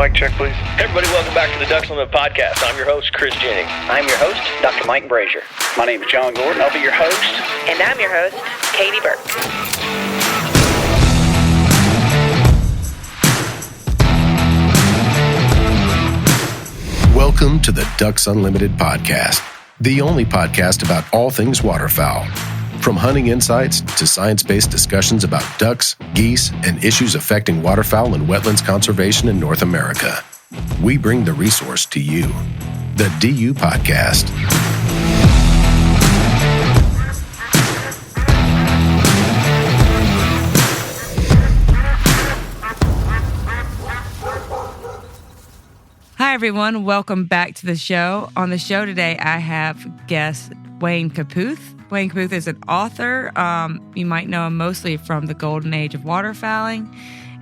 mic check, please. Hey everybody, welcome back to the Ducks Unlimited Podcast. I'm your host, Chris Jennings. I'm your host, Dr. Mike Brazier. My name is John Gordon. I'll be your host. And I'm your host, Katie Burke. Welcome to the Ducks Unlimited Podcast, the only podcast about all things waterfowl. From hunting insights to science-based discussions about ducks, geese, and issues affecting waterfowl and wetlands conservation in North America. We bring the resource to you, the DU Podcast. Hi, everyone. Welcome back to the show. On the show today, I have guest Wayne Capooth. Wayne Capooth is an author. You might know him mostly from the Golden Age of Waterfowling,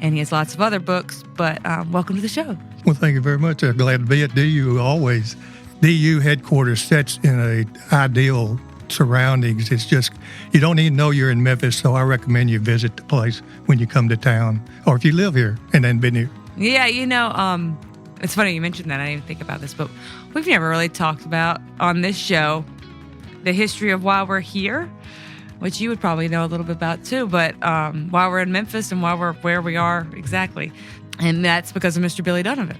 and he has lots of other books, but welcome to the show. Well, thank you very much. I'm glad to be at DU always. DU headquarters sits in an ideal surroundings. It's just, you don't even know you're in Memphis, so I recommend you visit the place when you come to town, or if you live here and then been here. Yeah, it's funny you mentioned that. I didn't even think about this, but we've never really talked about on this show the history of why we're here, which you would probably know a little bit about too, but why we're in Memphis and why we're where we are exactly. And that's because of Mr. Billy Donovan.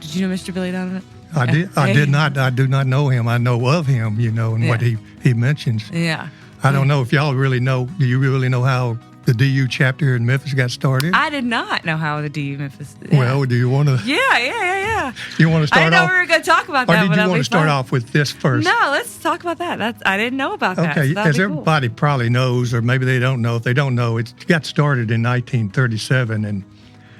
Did you know Mr. Billy Donovan? I did not. I do not know him. I know of him, and what he mentions. Yeah. I don't know if y'all really know. Do you really know how the DU chapter in Memphis got started? I did not know how the DU Memphis. Yeah. Well, do you want to? Yeah. You want to start off? I didn't know we were going to talk about that. Or did you want to start off with this first? No, let's talk about that. I didn't know about that. Okay, so as everybody probably knows, or maybe they don't know. If they don't know, it got started in 1937, and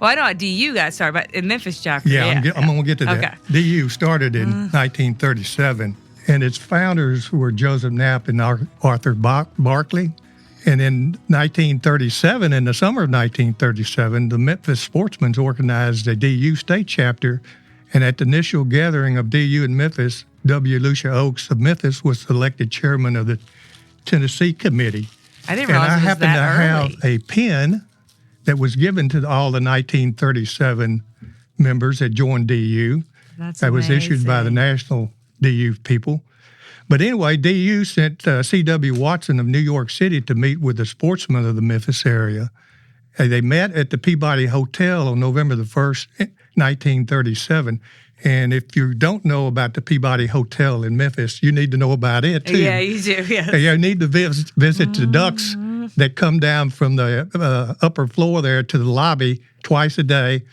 well, I know how DU got started, but in Memphis chapter. Yeah, I'm going to get to that. Okay. DU started in 1937, and its founders were Joseph Knapp and Arthur Barkley. And in 1937, in the summer of 1937, the Memphis Sportsmen organized a DU state chapter, and at the initial gathering of DU in Memphis, W. Lucia Oakes of Memphis was elected chairman of the Tennessee Committee. I didn't realize and I it was happened that to early. have a pin that was given to all the 1937 members that joined DU. That was issued by the National DU people. But anyway, DU sent C.W. Watson of New York City to meet with the sportsmen of the Memphis area. They met at the Peabody Hotel on November the 1st, 1937. And if you don't know about the Peabody Hotel in Memphis, you need to know about it, too. Yeah, you do, yes. You need to visit the ducks that come down from the upper floor there to the lobby twice a day.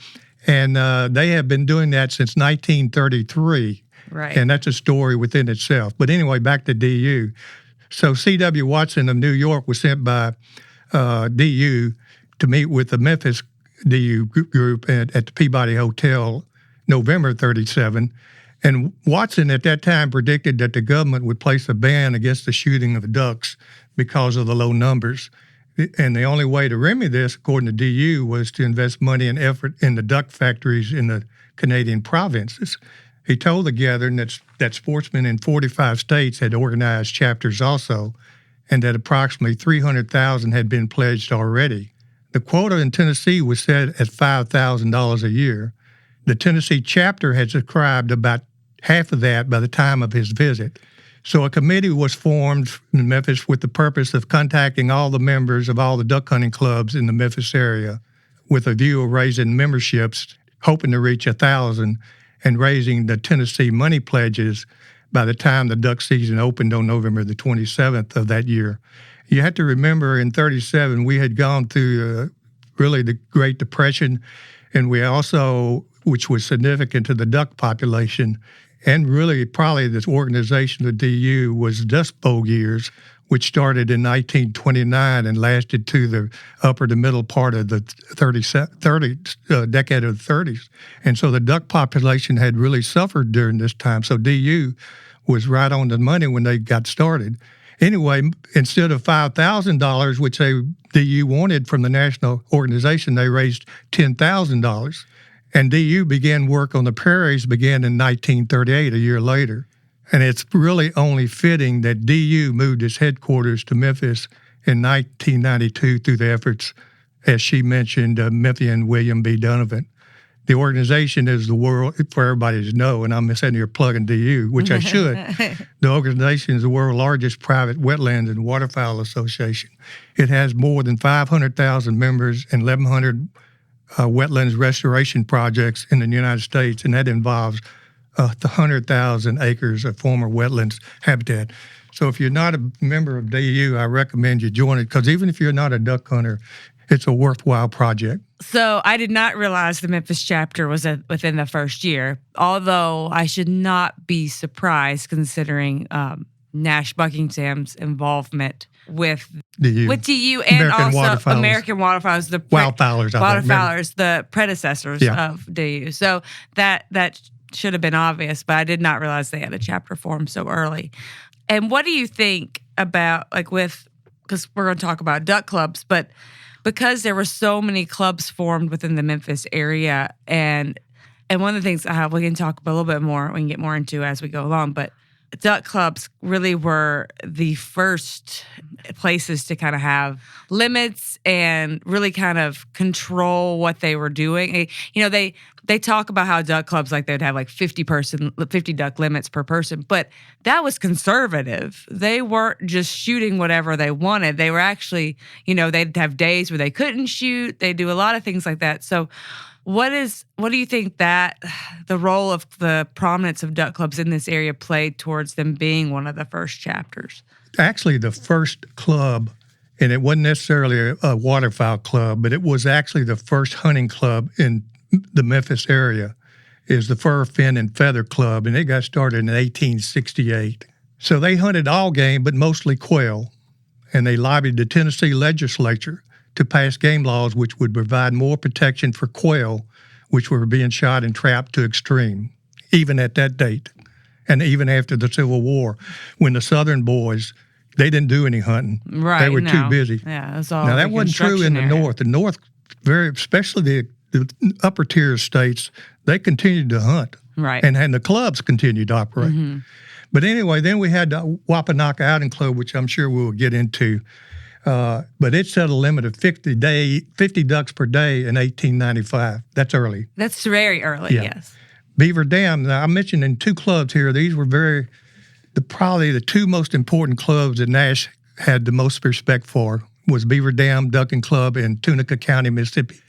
And they have been doing that since 1933. Right. And that's a story within itself. But anyway, back to DU. So C.W. Watson of New York was sent by DU to meet with the Memphis DU group at the Peabody Hotel November 37. And Watson at that time predicted that the government would place a ban against the shooting of ducks because of the low numbers. And the only way to remedy this, according to DU, was to invest money and effort in the duck factories in the Canadian provinces. He told the gathering that sportsmen in 45 states had organized chapters also, and that approximately $300,000 had been pledged already. The quota in Tennessee was set at $5,000 a year. The Tennessee chapter had subscribed about half of that by the time of his visit. So a committee was formed in Memphis with the purpose of contacting all the members of all the duck hunting clubs in the Memphis area with a view of raising memberships, hoping to reach 1,000, and raising the Tennessee money pledges by the time the duck season opened on November the 27th of that year. You have to remember in 37, we had gone through really the Great Depression, and we also, which was significant to the duck population, and really probably this organization of DU was Dust Bowl years, which started in 1929 and lasted to the upper to middle part of the decade of the 30s. And so the duck population had really suffered during this time. So DU was right on the money when they got started. Anyway, instead of $5,000, which DU wanted from the national organization, they raised $10,000. And DU began work on the prairies began in 1938, a year later. And it's really only fitting that DU moved its headquarters to Memphis in 1992 through the efforts, as she mentioned, Memphian William B. Donovan. The organization is the world, for everybody to know, and I'm sitting here plugging DU, which I should. The organization is the world's largest private wetlands and waterfowl association. It has more than 500,000 members and 1,100 wetlands restoration projects in the United States, and that involves 100,000 acres of former wetlands habitat. So if you're not a member of DU, I recommend you join it, because even if you're not a duck hunter, it's a worthwhile project. So I did not realize the Memphis chapter was within the first year, although I should not be surprised considering Nash Buckingham's involvement with DU and American also American Waterfowlers, Waterfowlers, the predecessors of DU. So that should have been obvious, but I did not realize they had a chapter formed so early. And what do you think about, because we're going to talk about duck clubs, but because there were so many clubs formed within the Memphis area, and one of the things we can talk about a little bit more, we can get more into as we go along, but duck clubs really were the first places to kind of have limits and really kind of control what they were doing. They talk about how duck clubs, they'd have 50 duck limits per person, but that was conservative. They weren't just shooting whatever they wanted. They were actually, they'd have days where they couldn't shoot. They do a lot of things like that. So what do you think that the role of the prominence of duck clubs in this area played towards them being one of the first chapters? Actually, the first club, and it wasn't necessarily a waterfowl club, but it was actually the first hunting club in the Memphis area, is the Fur, Fin, and Feather Club, and it got started in 1868. So they hunted all game, but mostly quail, and they lobbied the Tennessee legislature to pass game laws which would provide more protection for quail, which were being shot and trapped to extreme, even at that date, and even after the Civil War, when the Southern boys, they didn't do any hunting. Right. They were too busy. Yeah, it was all now, that wasn't true in the North. The North, especially the upper tier states, they continued to hunt. Right. And the clubs continued to operate. Mm-hmm. But anyway, then we had the Wapanaka Outing Club, which I'm sure we'll get into. But it set a limit of 50 ducks per day in 1895. That's early. That's very early, yes. Beaver Dam, now I mentioned in two clubs here, these were probably the two most important clubs that Nash had the most respect for, was Beaver Dam Ducking Club in Tunica County, Mississippi,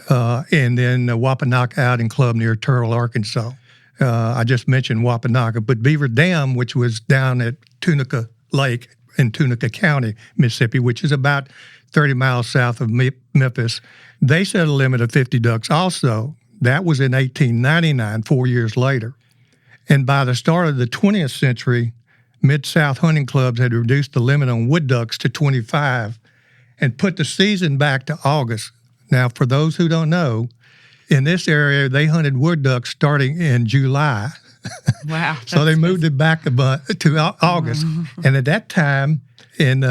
and then the Wapanaka Outing Club near Turtle, Arkansas. I just mentioned Wapanaka, but Beaver Dam, which was down at Tunica Lake in Tunica County, Mississippi, which is about 30 miles south of Memphis, they set a limit of 50 ducks also. That was in 1899, 4 years later. And by the start of the 20th century, Mid-South hunting clubs had reduced the limit on wood ducks to 25 and put the season back to August. Now, for those who don't know, in this area, they hunted wood ducks starting in July. Wow. So they moved it back to August. And at that time, in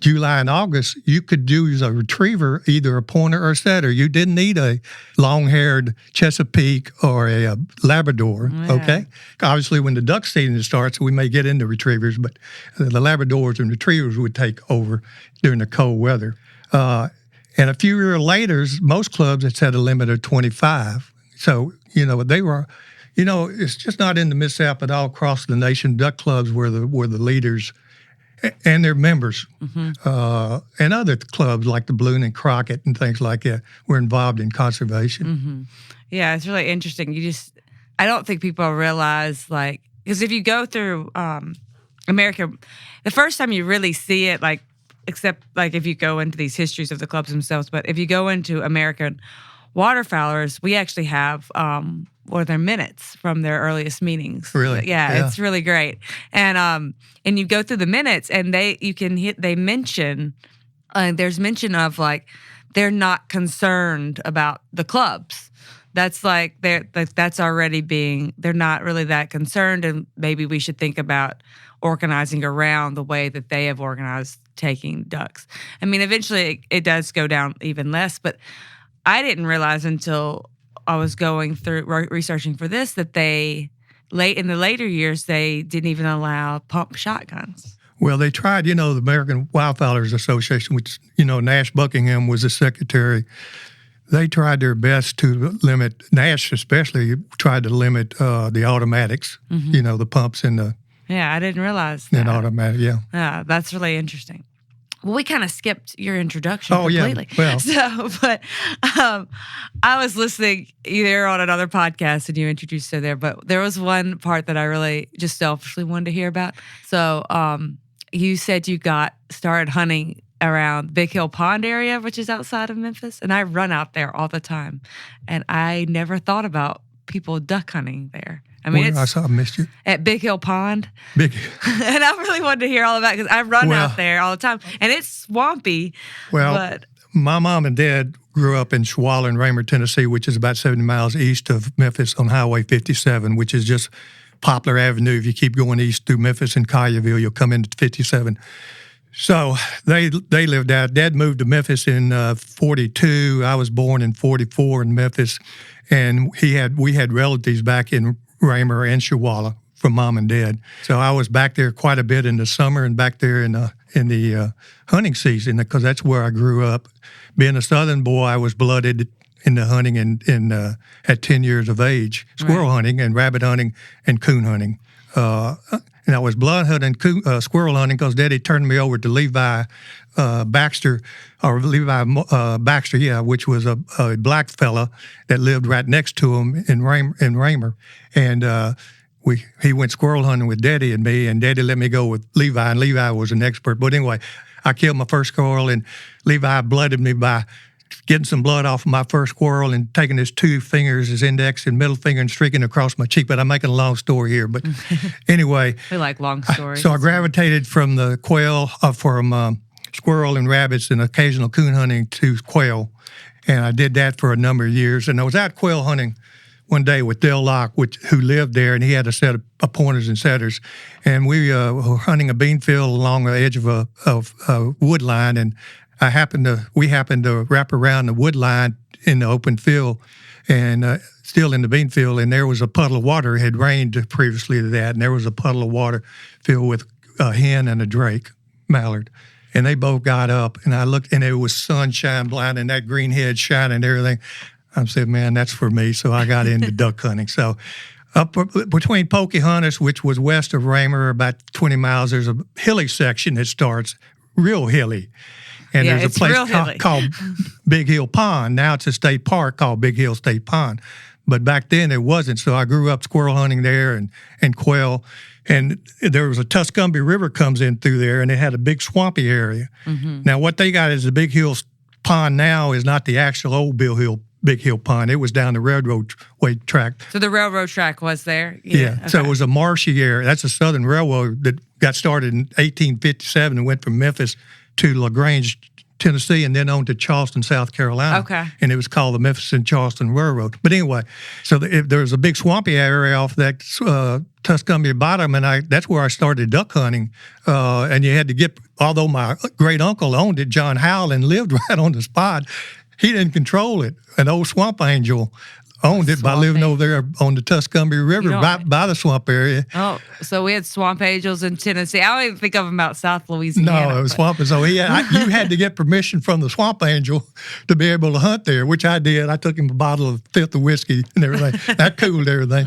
July and August, you could use a retriever, either a pointer or a setter. You didn't need a long-haired Chesapeake or a Labrador, okay? Obviously, when the duck season starts, we may get into retrievers, but the Labradors and retrievers would take over during the cold weather. And a few years later, most clubs had set a limit of 25. So, they were... it's just not in the Mid-South, but all across the nation, duck clubs were the leaders, and their members, and other clubs like the Balloon and Crockett and things like that were involved in conservation. Mm-hmm. Yeah, it's really interesting. I don't think people realize, because if you go through America, the first time you really see it, except if you go into these histories of the clubs themselves, but if you go into American waterfowlers, we actually have their minutes from their earliest meetings. Really? Yeah, it's really great. And you go through the minutes, and they mention there's mention of they're not concerned about the clubs. That's that's already they're not really that concerned, and maybe we should think about organizing around the way that they have organized taking ducks. I mean, eventually it does go down even less, but I didn't realize until I was going through researching for this that in the later years, they didn't even allow pump shotguns. Well, they tried, the American Wildfowlers Association, which, Nash Buckingham was the secretary. They tried their best to limit, Nash especially tried to limit the automatics, the pumps in the Yeah, I didn't realize that. automatic, yeah. Yeah, that's really interesting. Well, we kind of skipped your introduction Oh, completely. yeah, well. But I was listening either on another podcast and you introduced her there, but there was one part that I really just selfishly wanted to hear about. So you said you got started hunting around Big Hill Pond area, which is outside of Memphis, and I run out there all the time, and I never thought about people duck hunting there. I mean, I missed you. At Big Hill Pond. Big. And I really wanted to hear all about it because I run out there all the time. And it's swampy. Well, my mom and dad grew up in Schwaller and Raymer, Tennessee, which is about 70 miles east of Memphis on Highway 57, which is just Poplar Avenue. If you keep going east through Memphis and Collierville, you'll come into 57. So they lived out. Dad moved to Memphis in 42. I was born in 44 in Memphis. And we had relatives back in Raymer and Schwaller from mom and dad. So I was back there quite a bit in the summer and back there in the hunting season because that's where I grew up. Being a Southern boy, I was blooded into hunting at 10 years of age, squirrel hunting and rabbit hunting and coon hunting. And I was blood hunting, squirrel hunting because Daddy turned me over to Levi Baxter, which was a black fella that lived right next to him in Raymer. And he went squirrel hunting with Daddy and me, and Daddy let me go with Levi, and Levi was an expert. But anyway, I killed my first squirrel, and Levi blooded me by getting some blood off of my first squirrel and taking his two fingers, his index and middle finger, and streaking across my cheek. But I'm making a long story here. But anyway. We like long stories. So I gravitated from the quail, from squirrel and rabbits and occasional coon hunting to quail. And I did that for a number of years. And I was out quail hunting one day with Dale Locke, who lived there, and he had a set of pointers and setters. And we were hunting a bean field along the edge of a wood line, and we happened to wrap around the wood line in the open field and still in the bean field, and there was a puddle of water. It had rained previously to that, and there was a puddle of water filled with a hen and a drake, mallard. And they both got up, and I looked, and it was sunshine blinding, that green head shining and everything. I said, man, that's for me. So I got into duck hunting. So up between Pocahontas, which was west of Raymer, about 20 miles, there's a hilly section that starts, real hilly. And there's a place called Big Hill Pond. Now it's a state park called Big Hill State Pond. But back then it wasn't. So I grew up squirrel hunting there and quail. And there was a Tuscumbia River comes in through there, and it had a big swampy area. Mm-hmm. Now what they got is the Big Hill Pond now is not the actual old Big Hill Pond. It was down the railroad track. So the railroad track was there? Yeah. Okay. So it was a marshy area. That's a Southern Railroad that got started in 1857 and went from Memphis to LaGrange, Tennessee, and then on to Charleston, South Carolina. Okay. And it was called the Memphis and Charleston Railroad. But anyway, so there was a big swampy area off that Tuscumbia bottom, and that's where I started duck hunting. And you had to get, although my great uncle owned it, John Howland, lived right on the spot, he didn't control it. An old swamp angel owned it by living over there on the Tuscumbia River by the swamp area. Oh, so we had swamp angels in Tennessee. I don't even think of them out South Louisiana. No, it was swamp. So you had to get permission from the swamp angel to be able to hunt there, which I did. I took him a bottle of fifth of whiskey and everything. That cooled everything.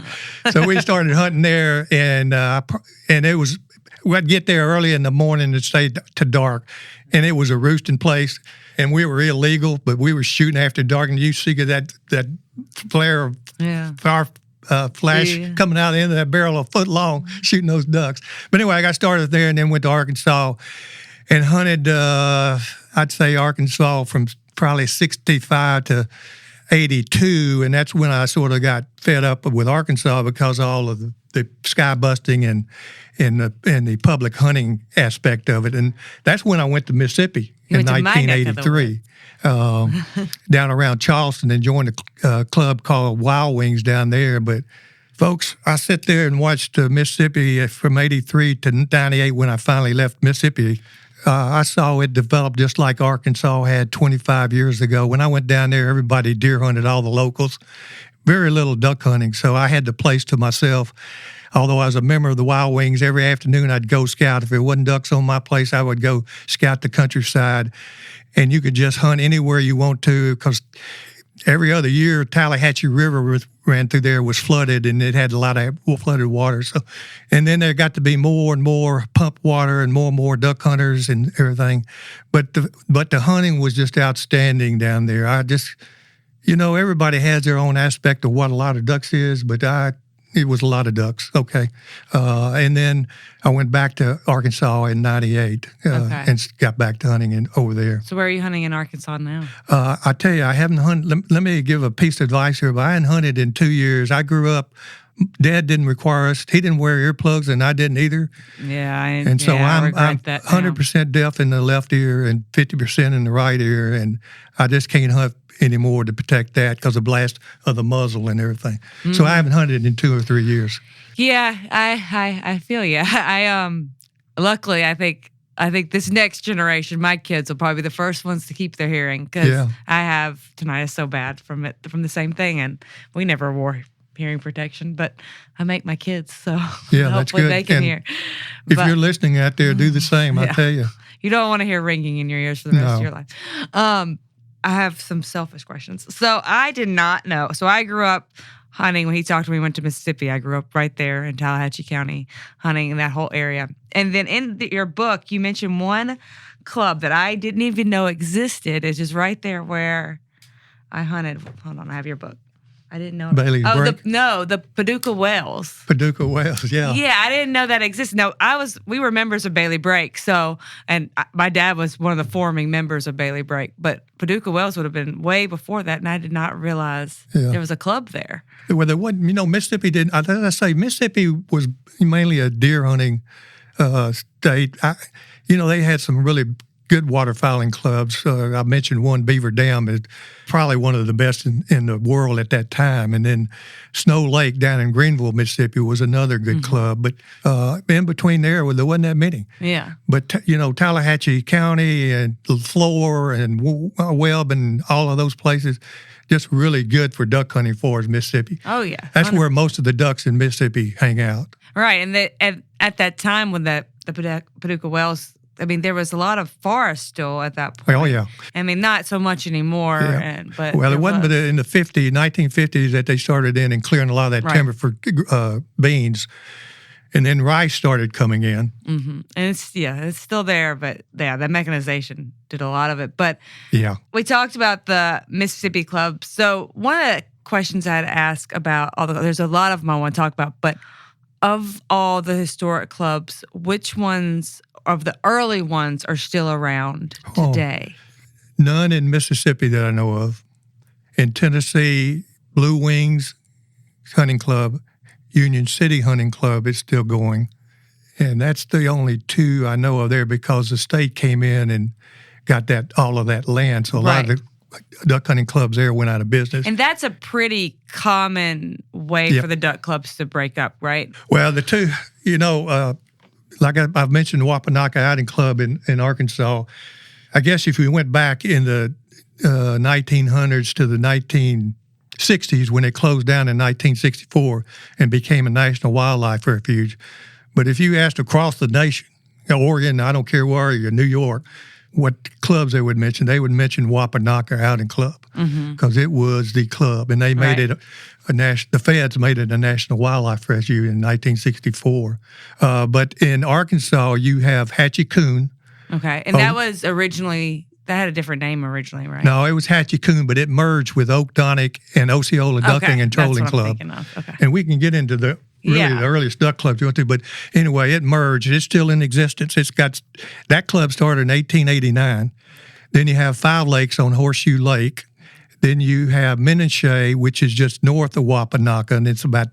So we started hunting there, and it was, we'd get there early in the morning and stay to dark, and it was a roosting place. And we were illegal, but we were shooting after dark, and you see that flare of fire flash coming out of the end of that barrel a foot long, shooting those ducks. But anyway, I got started there and then went to Arkansas and hunted, I'd say Arkansas from probably 65 to 82, and that's when I sort of got fed up with Arkansas because of all of the sky busting and the public hunting aspect of it. And that's when I went to Mississippi in 1983, down around Charleston, and joined a club called Wild Wings down there. But folks, I sat there and watched Mississippi from 83 to 98 when I finally left Mississippi. I saw it develop just like Arkansas had 25 years ago. When I went down there, everybody deer hunted, all the locals. Very little duck hunting, so I had the place to myself. Although I was a member of the Wild Wings, every afternoon I'd go scout. If there wasn't ducks on my place, I would go scout the countryside. And you could just hunt anywhere you want to because every other year, Tallahatchie River ran through there, was flooded, and it had a lot of flooded water. So, and then there got to be more and more pump water and more duck hunters and everything. But the hunting was just outstanding down there. Everybody has their own aspect of what a lot of ducks is, but it was a lot of ducks. Okay. And then I went back to Arkansas in 98 and got back to hunting over there. So where are you hunting in Arkansas now? I tell you, I haven't hunted. Let me give a piece of advice here, but I hadn't hunted in 2 years. I grew up, Dad didn't require us. He didn't wear earplugs, and I didn't either. Yeah. So I I'm regret that now. 100% deaf in the left ear and 50% in the right ear, and I just can't hunt anymore to protect that because of blast of the muzzle and everything. Mm-hmm. So I haven't hunted in 2 or 3 years. Yeah, I feel you. Luckily I think this next generation, my kids will probably be the first ones to keep their hearing because I have tinnitus so bad from the same thing, and we never wore hearing protection, but I make my kids, so that's good. They can hear. If you're listening out there, do the same. I tell you, you don't want to hear ringing in your ears for the rest of your life. I have some selfish questions. So I did not know. So I grew up hunting. When he talked to me, we went to Mississippi. I grew up right there in Tallahatchie County, hunting in that whole area. And then in your book, you mentioned one club that I didn't even know existed. It's just right there where I hunted. Hold on, I have your book. I didn't know. Bailey Break? The Paducah Whales. Paducah Whales, yeah. Yeah, I didn't know that existed. No, we were members of Bailey Break, my dad was one of the forming members of Bailey Break, but Paducah Whales would have been way before that, and I did not realize there was a club there. Well, there wasn't, Mississippi didn't, as I say, Mississippi was mainly a deer hunting state. They had some really good waterfowling clubs. I mentioned one, Beaver Dam, is probably one of the best in the world at that time. And then Snow Lake down in Greenville, Mississippi was another good club. But in between there wasn't that many. Yeah. But, Tallahatchie County and Flore and Webb and all of those places, just really good for duck hunting for us, Mississippi. Oh, yeah. That's where most of the ducks in Mississippi hang out. Right. And at that time when the Paducah Whales, there was a lot of forest still at that point. Oh, yeah. Not so much anymore. Yeah. It wasn't but in the 1950s that they started in and clearing a lot of that timber for beans. And then rice started coming in. Mm-hmm. And it's still there, but the mechanization did a lot of it. But we talked about the Mississippi club. So one of the questions I had to ask about, although there's a lot of them I want to talk about, but of all the historic clubs, which ones of the early ones are still around today? None in Mississippi that I know of. In Tennessee, Blue Wings Hunting Club, Union City Hunting Club is still going. And that's the only two I know of there because the state came in and got all of that land. So a lot of the duck hunting clubs there went out of business. And that's a pretty common way for the duck clubs to break up, right? Well, the two, like I've mentioned, the Wapanaka Outing Club in Arkansas. I guess if we went back in the 1900s to the 1960s when it closed down in 1964 and became a national wildlife refuge. But if you asked across the nation, Oregon, I don't care where you're, New York, what clubs they would mention Wapanaka Outing Club because it was the club, and they made it the feds made it a national wildlife refuge in 1964. But in Arkansas, you have Hatchie Coon. Okay, and that was originally, that had a different name originally, right? No, it was Hatchie Coon, but it merged with Oak Donick and Osceola Ducking and Trolling Club. Okay. And we can get into the earliest duck clubs you want to, but anyway, it merged. It's still in existence. That club started in 1889. Then you have Five Lakes on Horseshoe Lake. Then you have Menachet, which is just north of Wapanaka, and it's about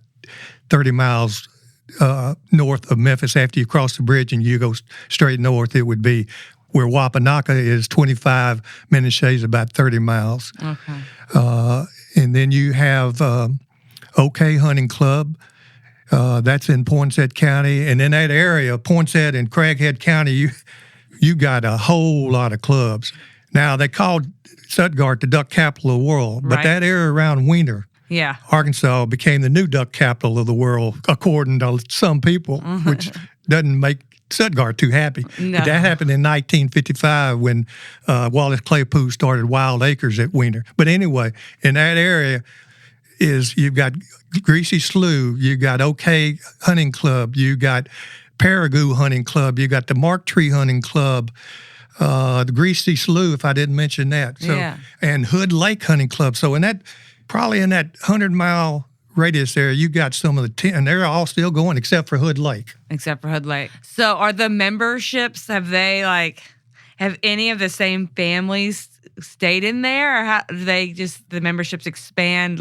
30 miles north of Memphis. After you cross the bridge and you go straight north, it would be where Wapanaka is 25, Menachet is about 30 miles. Okay. And then you have OK Hunting Club. That's in Poinsett County. And in that area, Poinsett and Craighead County, you got a whole lot of clubs. Now, they called Stuttgart the duck capital of the world, but that area around Wiener, Arkansas, became the new duck capital of the world, according to some people, which doesn't make Stuttgart too happy. No. But that happened in 1955 when Wallace Claypool started Wild Acres at Wiener. But anyway, in that area you've got Greasy Slough, you got OK Hunting Club, you got Paragoo Hunting Club, you got the Mark Tree Hunting Club, the Greasy Slough, if I didn't mention that. So, yeah. And Hood Lake Hunting Club. So probably in that 100-mile radius there, you got some of the and they're all still going except for Hood Lake. Except for Hood Lake. So are the memberships, have any of the same families stayed in there, or how do they just, the memberships expand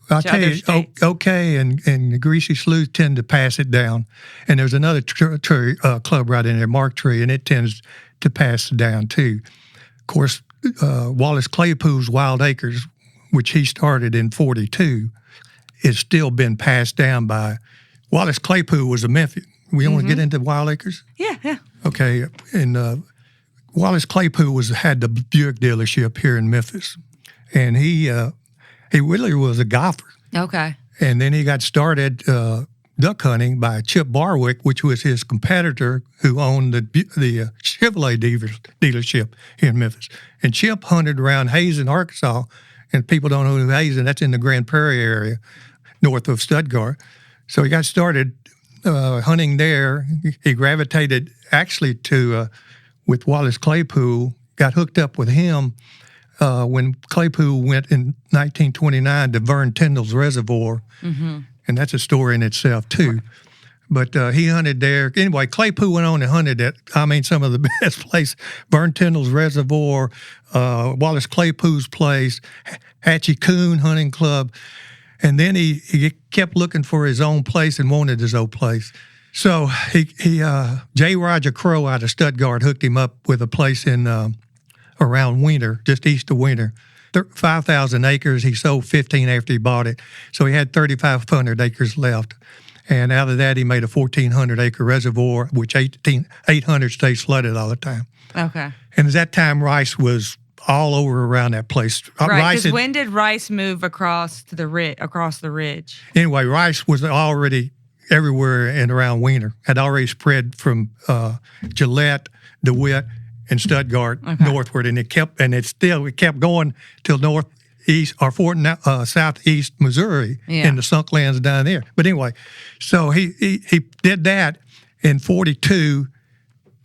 I'll tell you, OK and the Greasy Slough tend to pass it down. And there's another club right in there, Mark Tree, and it tends to pass it down too. Of course, Wallace Claypool's Wild Acres, which he started in 42, is still been passed down by Wallace Claypool was a Memphian. We want to get into Wild Acres? Yeah. Okay. And Wallace Claypool had the Buick dealership here in Memphis. And he really was a golfer. Okay. And then he got started duck hunting by Chip Barwick, which was his competitor who owned the Chevrolet dealership here in Memphis. And Chip hunted around Hazen, Arkansas. And people don't know who Hazen, that's in the Grand Prairie area, north of Stuttgart. So he got started hunting there. He gravitated actually with Wallace Claypool, got hooked up with him when Claypool went in 1929 to Vern Tyndall's Reservoir. Mm-hmm. And that's a story in itself, too. But he hunted there. Anyway, Claypool went on and hunted at, some of the best places. Vern Tyndall's Reservoir, Wallace Claypool's place, Hatchie Coon Hunting Club. And then he kept looking for his own place and wanted his own place. So J. Roger Crow out of Stuttgart hooked him up with a place in around Wiener, just east of Wiener. 5,000 acres. He sold 15 after he bought it. So he had 3,500 acres left. And out of that, he made a 1,400-acre reservoir, which 800 stays flooded all the time. Okay. And at that time, rice was all over around that place. Right, because when did rice move across the ridge? Anyway, rice was already everywhere and around Wiener. Had already spread from Gillette, DeWitt, and Stuttgart northward, and it kept going till northeast or southeast Missouri in the sunk lands down there. But anyway, so he did that in 42.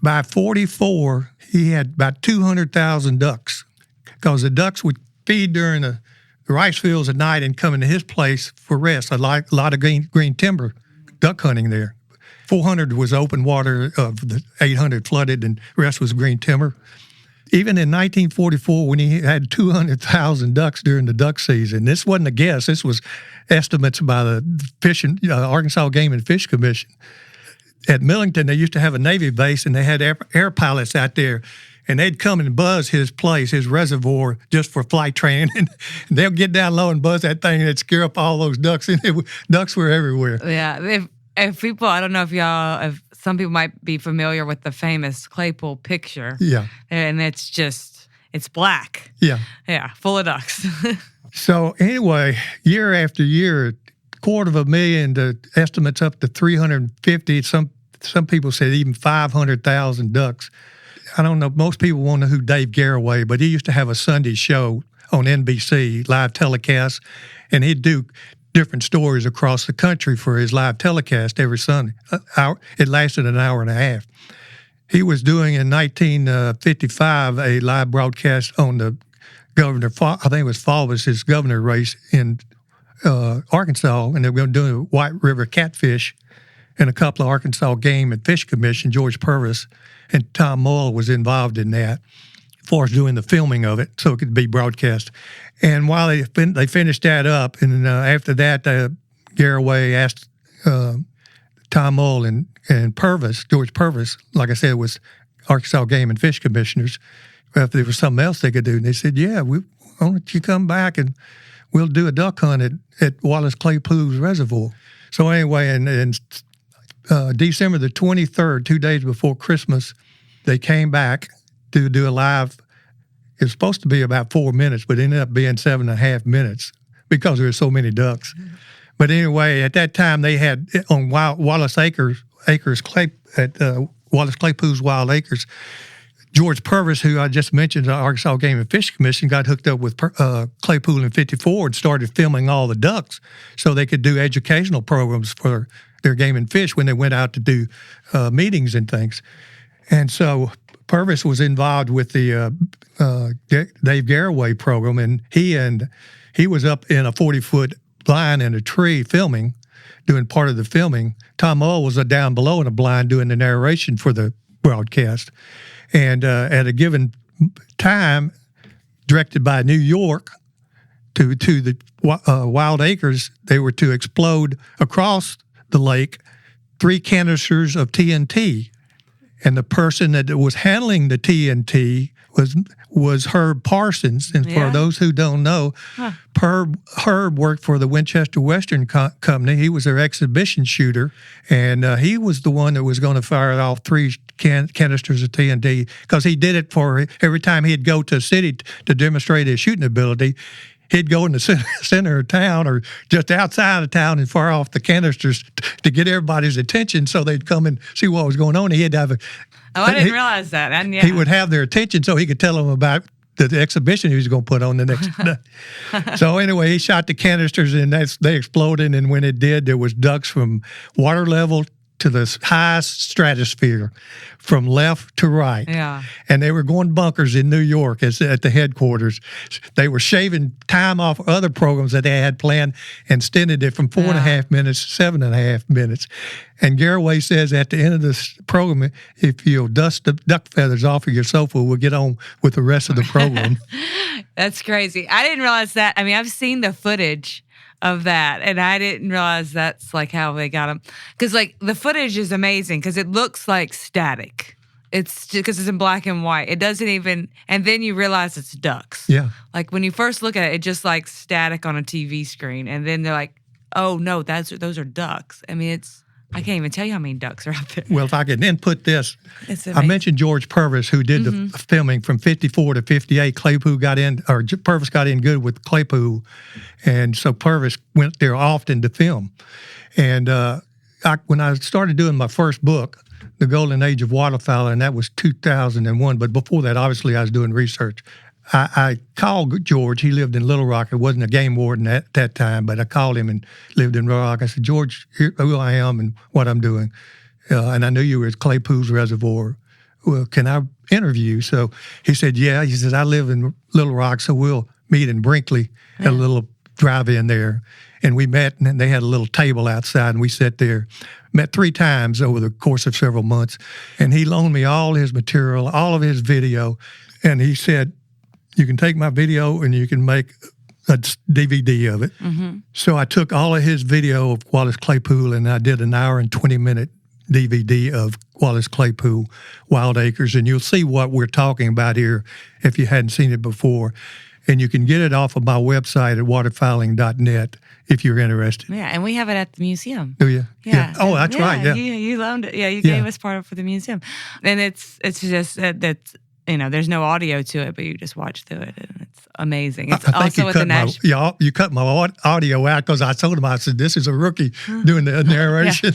By 44, he had about 200,000 ducks because the ducks would feed during the rice fields at night and come into his place for rest. A lot of green timber duck hunting there. 400 was open water, of the 800 flooded, and the rest was green timber. Even in 1944, when he had 200,000 ducks during the duck season, this wasn't a guess. This was estimates by the Arkansas Game and Fish Commission. At Millington, they used to have a Navy base, and they had air pilots out there, and they'd come and buzz his place, his reservoir, just for flight training. And they'll get down low and buzz that thing, and it'd scare up all those ducks. And ducks were everywhere. Yeah. If people, I don't know if some people might be familiar with the famous Claypool picture. Yeah. And it's black. Yeah. Yeah, full of ducks. So anyway, year after year, $250,000 to estimates up to 350. Some people said even 500,000 ducks. I don't know. Most people won't know who Dave Garraway, but he used to have a Sunday show on NBC, live telecast, and he'd do different stories across the country for his live telecast every Sunday. It lasted an hour and a half. He was doing in 1955 a live broadcast on the governor, I think it was Faubus's governor race in Arkansas, and they were going to do a White River catfish, and a couple of Arkansas Game and Fish Commission, George Purvis and Tom Mull was involved in that as far as doing the filming of it so it could be broadcast. And while they finished that up, and after that, Garraway asked Tom Mull and Purvis, George Purvis, like I said, was Arkansas Game and Fish Commissioners, if there was something else they could do. And they said, yeah, why don't you come back and we'll do a duck hunt at Wallace Claypool's Reservoir. So anyway, in December the 23rd, 2 days before Christmas, they came back to do a live. It was supposed to be about 4 minutes, but it ended up being 7.5 minutes because there were so many ducks. But anyway, at that time they had on Wallace Acres Clay at Wallace Claypool's Wild Acres. George Purvis, who I just mentioned, the Arkansas Game and Fish Commission, got hooked up with Claypool in '54 and started filming all the ducks so they could do educational programs for their game and fish when they went out to do meetings and things. And so Purvis was involved with the Dave Garraway program, and he was up in a 40-foot blind in a tree filming, doing part of the filming. Tom Mull was down below in a blind doing the narration for the broadcast. And at a given time, directed by New York to the Wild Acres, they were to explode across the lake 3 canisters of TNT. And the person that was handling the TNT was Herb Parsons. And for those who don't know, Herb worked for the Winchester Western Company. He was their exhibition shooter, and he was the one that was going to fire off 3 canisters of TNT because he did it for every time he'd go to a city to demonstrate his shooting ability. He'd go in the center of town or just outside of town and fire off the canisters to get everybody's attention so they'd come and see what was going on. He had to have I didn't realize that. And he would have their attention so he could tell them about the exhibition he was going to put on the next day. So anyway, he shot the canisters and they exploded. And when it did, there was ducks from water level to the highest stratosphere, from left to right. Yeah. And they were going bunkers in New York at the headquarters. They were shaving time off other programs that they had planned and extended it from 4.5 minutes to 7.5 minutes. And Garraway says at the end of this program, if you'll dust the duck feathers off of your sofa, we'll get on with the rest of the program. That's crazy. I didn't realize that. I mean, I've seen the footage of that, and I didn't realize that's like how they got them. Because like the footage is amazing because it looks like static. It's because it's in black and white. It doesn't even, and then you realize it's ducks. Yeah. Like when you first look at it, it's just like static on a TV screen, and then they're like, oh no, those are ducks. I mean, I can't even tell you how many ducks are out there. Well, if I could input this, It's I amazing. mentioned George Purvis, who did the filming from '54 to '58. Purvis got in good with Claypool, and so Purvis went there often to film. And when I started doing my first book, The Golden Age of Waterfowling, and that was 2001, but before that, obviously, I was doing research. I called George. He lived in Little Rock. It wasn't a game warden at that time, but I called him and lived in Little Rock. I said, George, here who I am and what I'm doing. And I knew you were at Claypool's Reservoir. Well, can I interview you? So he said, yeah. He says, I live in Little Rock, so we'll meet in Brinkley at a little drive-in there. And we met, and they had a little table outside, and we sat there. Met 3 times over the course of several months. And he loaned me all his material, all of his video. And he said, you can take my video and you can make a DVD of it. Mm-hmm. So I took all of his video of Wallace Claypool and I did an hour and 20-minute DVD of Wallace Claypool, Wild Acres. And you'll see what we're talking about here if you hadn't seen it before. And you can get it off of my website at waterfowling.net if you're interested. Yeah, and we have it at the museum. Do you? Yeah. Oh, that's right. Yeah. You loaned it. Yeah, you gave us part of it for the museum. And it's just that's, there's no audio to it, but you just watch through it, and it's amazing. It's I think you cut my audio out because I told him, I said, this is a rookie doing the narration.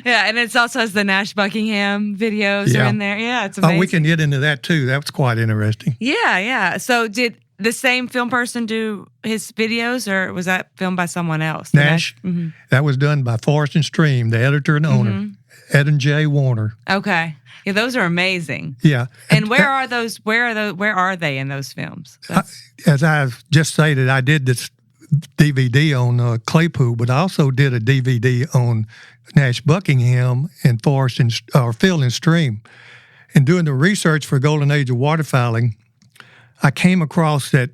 Yeah, and it's also has the Nash Buckingham videos are in there. Yeah, it's amazing. Oh, we can get into that too. That's quite interesting. Yeah. So did the same film person do his videos, or was that filmed by someone else? Nash? Mm-hmm. That was done by Forest and Stream, the editor and owner, Ed J. Warner. Okay. Yeah, those are amazing. Yeah. And where are those? Where are they in those films? As I've just stated, I did this DVD on Claypool, but I also did a DVD on Nash Buckingham and Forest and Field and Stream. And doing the research for Golden Age of Waterfowling, I came across that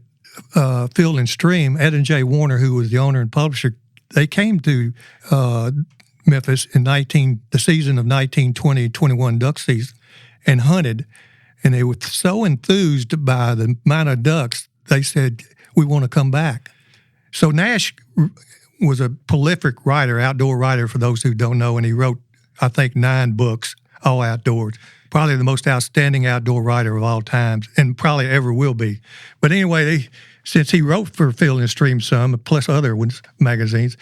Field and Stream. Ed and J. Warner, who was the owner and publisher, they came to Memphis in the season of 1920-21 duck season and hunted, and they were so enthused by the amount of ducks, they said, we want to come back. So Nash was a prolific writer, outdoor writer for those who don't know, and he wrote, I think, 9 books, all outdoors. Probably the most outstanding outdoor writer of all times, and probably ever will be. But anyway, since he wrote for Field and Stream some, plus other magazines,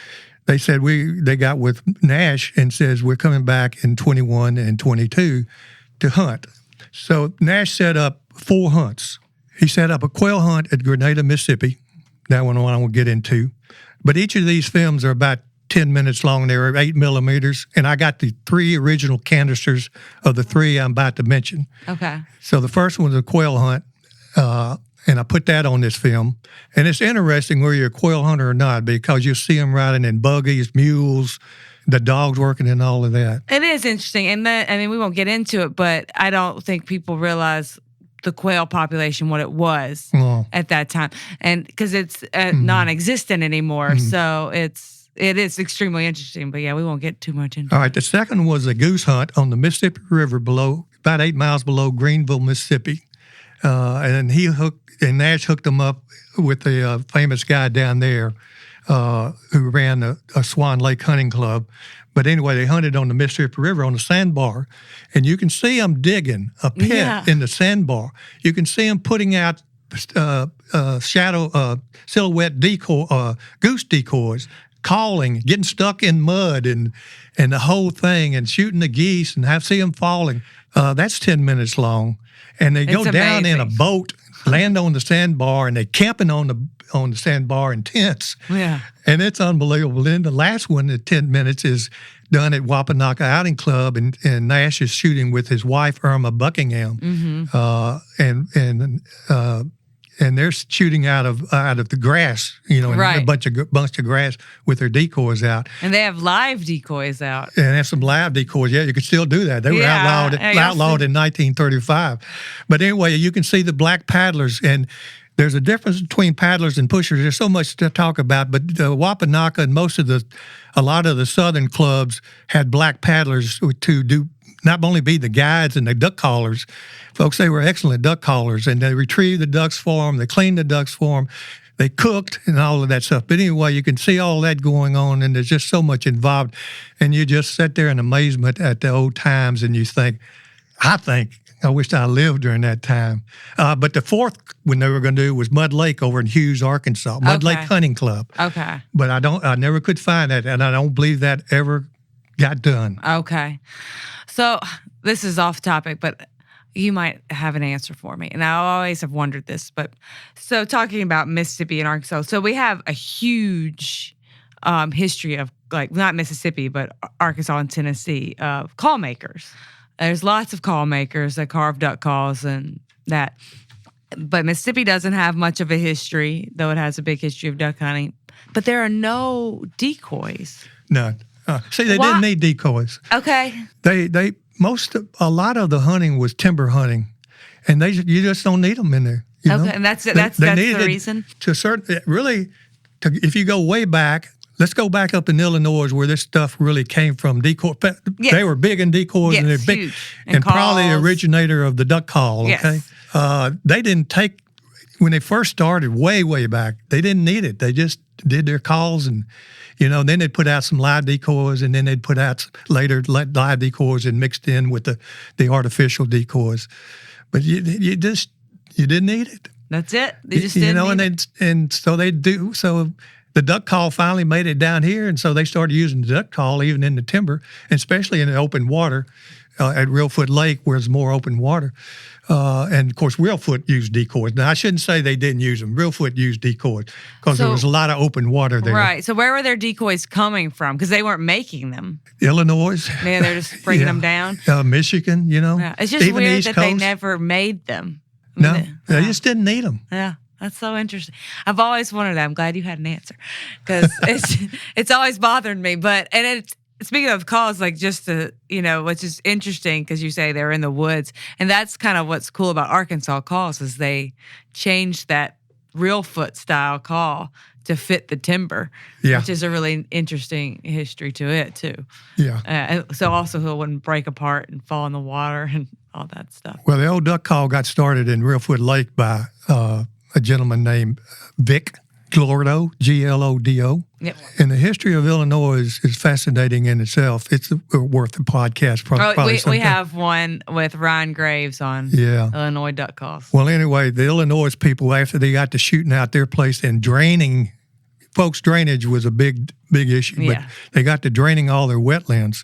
they said they got with Nash and says we're coming back in 21 and 22 to hunt. So Nash set up 4 hunts. He set up a quail hunt at Grenada, Mississippi. That one I won't get into. But each of these films are about 10 minutes long. They're 8 millimeters. And I got the 3 original canisters of the 3 I'm about to mention. Okay. So the first one was a quail hunt, and I put that on this film. And it's interesting whether you're a quail hunter or not, because you'll see them riding in buggies, mules, the dogs working and all of that. It is interesting. And we won't get into it, but I don't think people realize the quail population, what it was at that time. And because it's non-existent anymore. So it is extremely interesting. But yeah, we won't get too much into it. All right, the second was a goose hunt on the Mississippi River about 8 miles below Greenville, Mississippi. And Nash hooked them up with a famous guy down there who ran a Swan Lake Hunting Club. But anyway, they hunted on the Mississippi River on the sandbar, and you can see them digging a pit in the sandbar. You can see them putting out silhouette goose decoys, calling, getting stuck in mud, and the whole thing, and shooting the geese, and see them falling. That's 10 minutes long, and they go down in a boat, land on the sandbar, and they're camping on the sandbar in tents. Yeah. And it's unbelievable. Then the last one at 10 minutes is done at Wapanaka Outing Club, and Nash is shooting with his wife, Irma Buckingham. And they're shooting out of the grass, in a bunch of grass with their decoys out. And they have live decoys out. And they have some live decoys. Yeah, you could still do that. They were outlawed in 1935. But anyway, you can see the black paddlers, and there's a difference between paddlers and pushers. There's so much to talk about, but Wapanaka and a lot of the southern clubs had black paddlers to do not only be the guides and the duck callers. Folks, they were excellent duck callers, and they retrieved the ducks for them. They cleaned the ducks for them. They cooked and all of that stuff. But anyway, you can see all that going on, and there's just so much involved. And you just sit there in amazement at the old times, and you think, I wished I lived during that time. But the fourth one they were going to do was Mud Lake over in Hughes, Arkansas. Mud Lake Hunting Club. Okay. But I never could find that, and I don't believe that ever got done. Okay. So this is off topic, but you might have an answer for me. And I always have wondered this. But so talking about Mississippi and Arkansas, so we have a huge history of, not Mississippi, but Arkansas and Tennessee, of call makers. There's lots of call makers that carve duck calls and that. But Mississippi doesn't have much of a history, though it has a big history of duck hunting. But there are no decoys. None. They didn't need decoys. Okay. A lot of the hunting was timber hunting, and you just don't need them in there. You know? And that's the reason? If you go way back, let's go back up in Illinois where this stuff really came from. Decoy. Yes. They were big in decoys, and they're big, huge. and probably the originator of the duck call. Okay, yes. They didn't take when they first started way back. They didn't need it. They just did their calls, and then they'd put out some live decoys, and then they'd put out later live decoys and mixed in with the artificial decoys. But you didn't need it. That's it. They just didn't need it. And so they do. So the duck call finally made it down here, and so they started using the duck call even in the timber, and especially in the open water at Reelfoot Lake, where there's more open water. And, of course, Reelfoot used decoys. Now, I shouldn't say they didn't use them. Reelfoot used decoys because there was a lot of open water there. Right. So where were their decoys coming from? Because they weren't making them. Illinois. Yeah, they're just bringing them down. Michigan, Yeah. It's just even weird East that Coast. They never made them. No, they just didn't need them. Yeah. That's so interesting. I've always wondered that. I'm glad you had an answer because it's always bothered me. Speaking of calls, just which is interesting because you say they're in the woods, and that's kind of what's cool about Arkansas calls is they changed that Reelfoot style call to fit the timber, which is a really interesting history to it too. Yeah. So also it wouldn't break apart and fall in the water and all that stuff. Well, the old duck call got started in Reelfoot Lake by a gentleman named Vic Glodo, Glodo. Yep. And the history of Illinois is fascinating in itself. It's worth a podcast. We have one with Ryan Graves on Illinois duck calls. Well, anyway, the Illinois people, after they got to shooting out their place and draining folks, drainage was a big issue. But Yeah. they got to draining all their wetlands.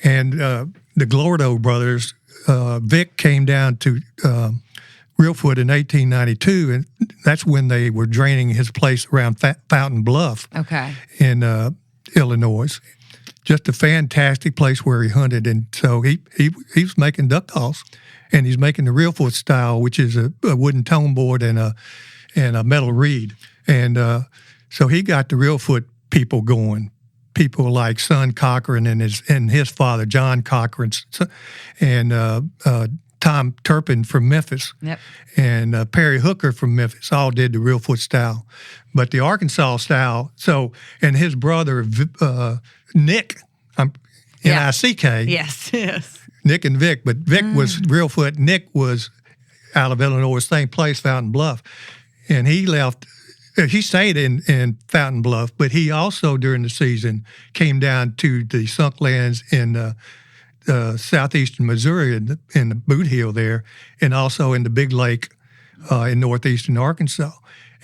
And the Glordo brothers, Vic came down to Reelfoot in 1892, and that's when they were draining his place around Fountain Bluff Okay. in Illinois. Just a fantastic place where he hunted, and so he was making duck calls, and he's making the Reelfoot style, which is a wooden tone board and a metal reed, and so he got the Reelfoot people going. People like Son Cochran and his father John Cochran, and Tom Turpin from Memphis, Yep. and Perry Hooker from Memphis all did the Reelfoot style. But the Arkansas style, and his brother Nick, N-I-C-K, Yes. Yes. Nick and Vic, but Vic was Reelfoot, Nick was out of Illinois, same place, Fountain Bluff. And he left, he stayed in Fountain Bluff, but he also during the season came down to the sunk lands in southeastern Missouri in the Boot Heel there, and also in the Big Lake in northeastern Arkansas.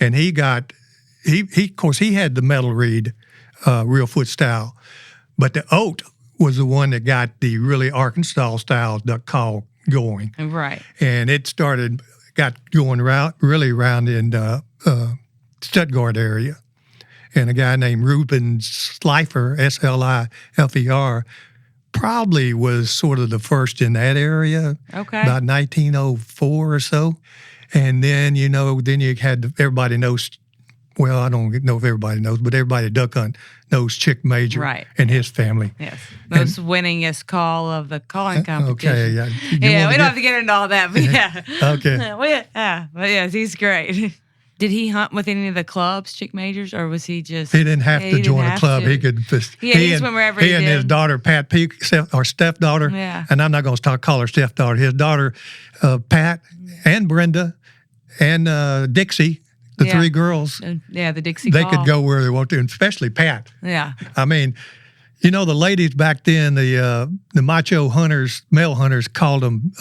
And he of course he had the metal reed Reelfoot style, but the oat was the one that got the really Arkansas style duck call going. Right. And it got going really around in Stuttgart area. And a guy named Reuben Slifer, S-L-I-F-E-R, probably was sort of the first in that area. Okay. About 1904 or so. And then, then you had, everybody knows, well, I don't know if everybody knows, but everybody at duck hunt knows Chick Major Right. and his family. Yes. Most winningest call of the calling competition. Okay, yeah. Yeah, we don't have to get into all that, but yeah. Okay. Yeah, but yes, he's great. Did he hunt with any of the clubs, Chick Majors, or was he just? He didn't have to join a club. to. He could just. Yeah, he just went wherever he and did. his daughter, Pat Peak, or stepdaughter. Yeah. And I'm not going to call her stepdaughter. His daughter, Pat, and Brenda, and Dixie, the Yeah. three girls. Yeah, the Dixie They call. could go where they want to, and especially Pat. Yeah. I mean, the ladies back then, the macho hunters, male hunters, called them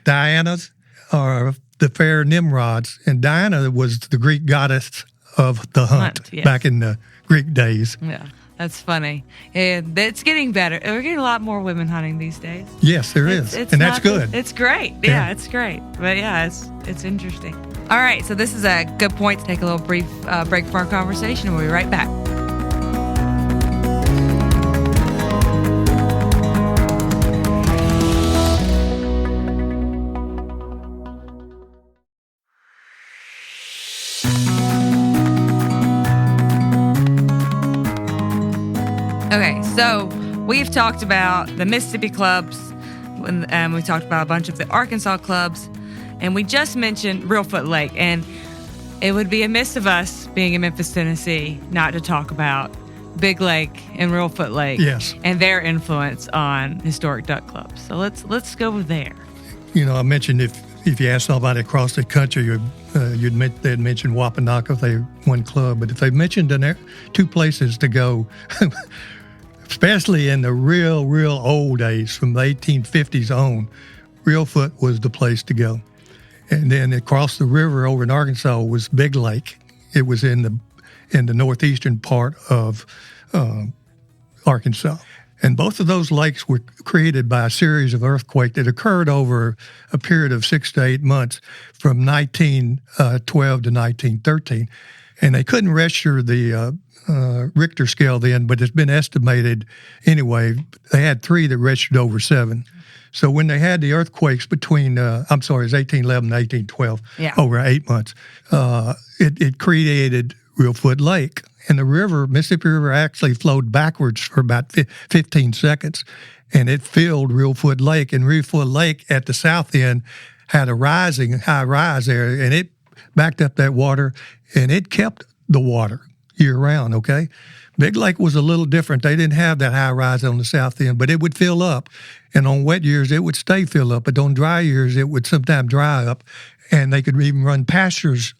Dianas or the fair Nimrods. And Diana was the Greek goddess of the hunt Yes. back in the Greek days. Yeah. That's funny. And it's getting better. We're getting a lot more women hunting these days. Yes, there is. It's And that's not good. It's great. Yeah, it's great. But yeah, it's interesting. All right, so this is a good point to take a little brief break from our conversation, and we'll be right back. Okay, so we've talked about the Mississippi clubs, and we talked about a bunch of the Arkansas clubs, and we just mentioned Reelfoot Lake, and it would be amiss of us being in Memphis, Tennessee, not to talk about Big Lake and Reelfoot Lake, Yes. and their influence on historic duck clubs. So let's go there. I mentioned if you ask somebody across the country, they'd mention Wapanaka if they one club, but if they mentioned two places to go, especially in the real old days from the 1850s on, Reelfoot was the place to go. And then across the river over in Arkansas was Big Lake. It was in the northeastern part of Arkansas. And both of those lakes were created by a series of earthquakes that occurred over a period of 6 to 8 months from 1912 to 1913. And they couldn't register the Richter scale then, but it's been estimated anyway. They had 3 that registered over 7. So when they had the earthquakes between, it's 1811 and 1812, over 8 months, it created Reelfoot Lake. And the river, Mississippi River, actually flowed backwards for about 15 seconds, and it filled Reelfoot Lake. And Reelfoot Lake at the south end had a high rise there, and it backed up that water, and it kept the water year-round, okay? Big Lake was a little different. They didn't have that high rise on the south end, but it would fill up. And on wet years, it would stay filled up. But on dry years, it would sometimes dry up, and they could even run pastures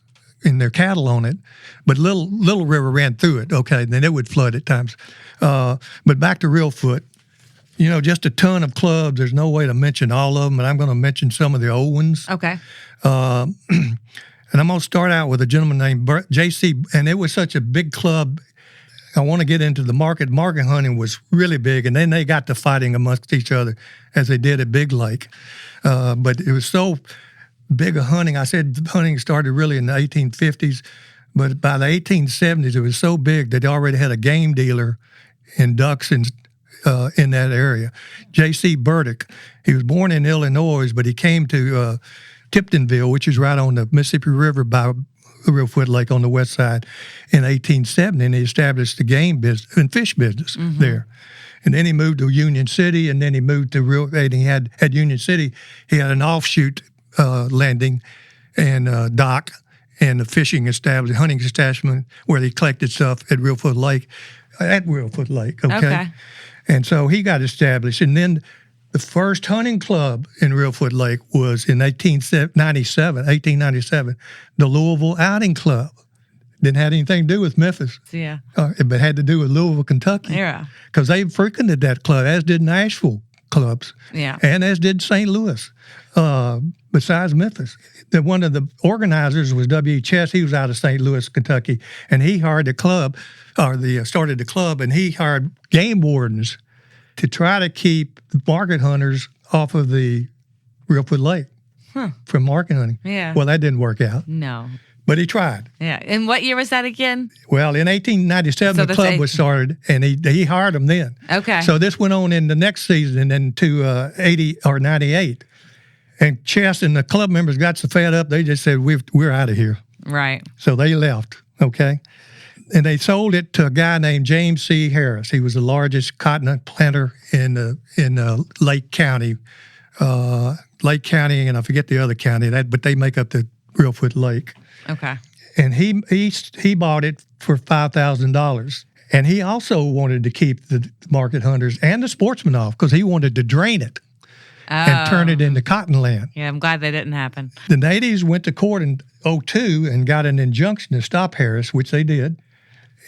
in their cattle on it. But Little River ran through it, okay? Then it would flood at times. But back to Reelfoot, just a ton of clubs. There's no way to mention all of them, but I'm going to mention some of the old ones. Okay. And I'm going to start out with a gentleman named J.C., and it was such a big club. I want to get into the market. Market hunting was really big, and then they got to fighting amongst each other as they did at Big Lake. But it was so big a hunting. I said hunting started really in the 1850s, but by the 1870s, it was so big that they already had a game dealer in ducks in that area. J.C. Burdick. He was born in Illinois, but he came to Tiptonville, which is right on the Mississippi River by Reelfoot Lake on the west side, in 1870, and he established the game business and fish business there. And then he moved to Union City, and then he moved to and he had at Union City, he had an offshoot landing and dock and a hunting establishment where he collected stuff at Reelfoot Lake, okay? And so he got established, and then the first hunting club in Reelfoot Lake was in 1897, the Louisville Outing Club. Didn't have anything to do with Memphis. Yeah. But had to do with Louisville, Kentucky. Yeah. Because they frequented that club, as did Nashville clubs. Yeah. And as did St. Louis, besides Memphis. One of the organizers was W. Chess. He was out of St. Louis, Kentucky, and he hired started the club, and he hired game wardens to try to keep the market hunters off of the Reelfoot Lake from market hunting. Yeah. Well, that didn't work out. No. But he tried. Yeah. And what year was that again? Well, in 1897, the club was started, and he hired them then. Okay. So this went on in the next season and to 80 or 98. And Chess and the club members got so fed up, they just said, we're out of here. Right. So they left, okay? And they sold it to a guy named James C. Harris. He was the largest cotton planter in Lake County, and I forget the other county, but they make up the Reelfoot Lake. Okay. And he bought it for $5,000. And he also wanted to keep the market hunters and the sportsmen off because he wanted to drain it and turn it into cotton land. Yeah, I'm glad that didn't happen. The natives went to court in 2002 and got an injunction to stop Harris, which they did.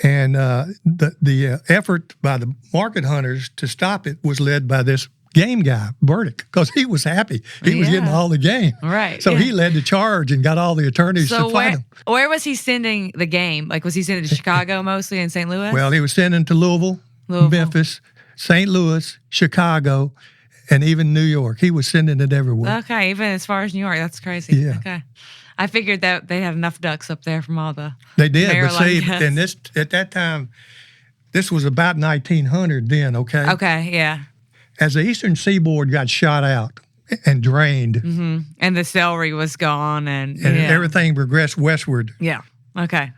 And the effort by the market hunters to stop it was led by this game guy, Burdick, because he was happy. He was getting all the game. Right. So he led the charge and got all the attorneys to fight him. Where was he sending the game? Like, was he sending to Chicago mostly and St. Louis? Well, he was sending to Louisville, Memphis, St. Louis, Chicago, and even New York. He was sending it everywhere. Okay, even as far as New York. That's crazy. Yeah. Okay. I figured that they had enough ducks up there from all the They did, Maryland, but see, and at that time, this was about 1900 then, okay? Okay, yeah. As the eastern seaboard got shot out and drained, and the celery was gone, and everything regressed westward. Yeah. Okay.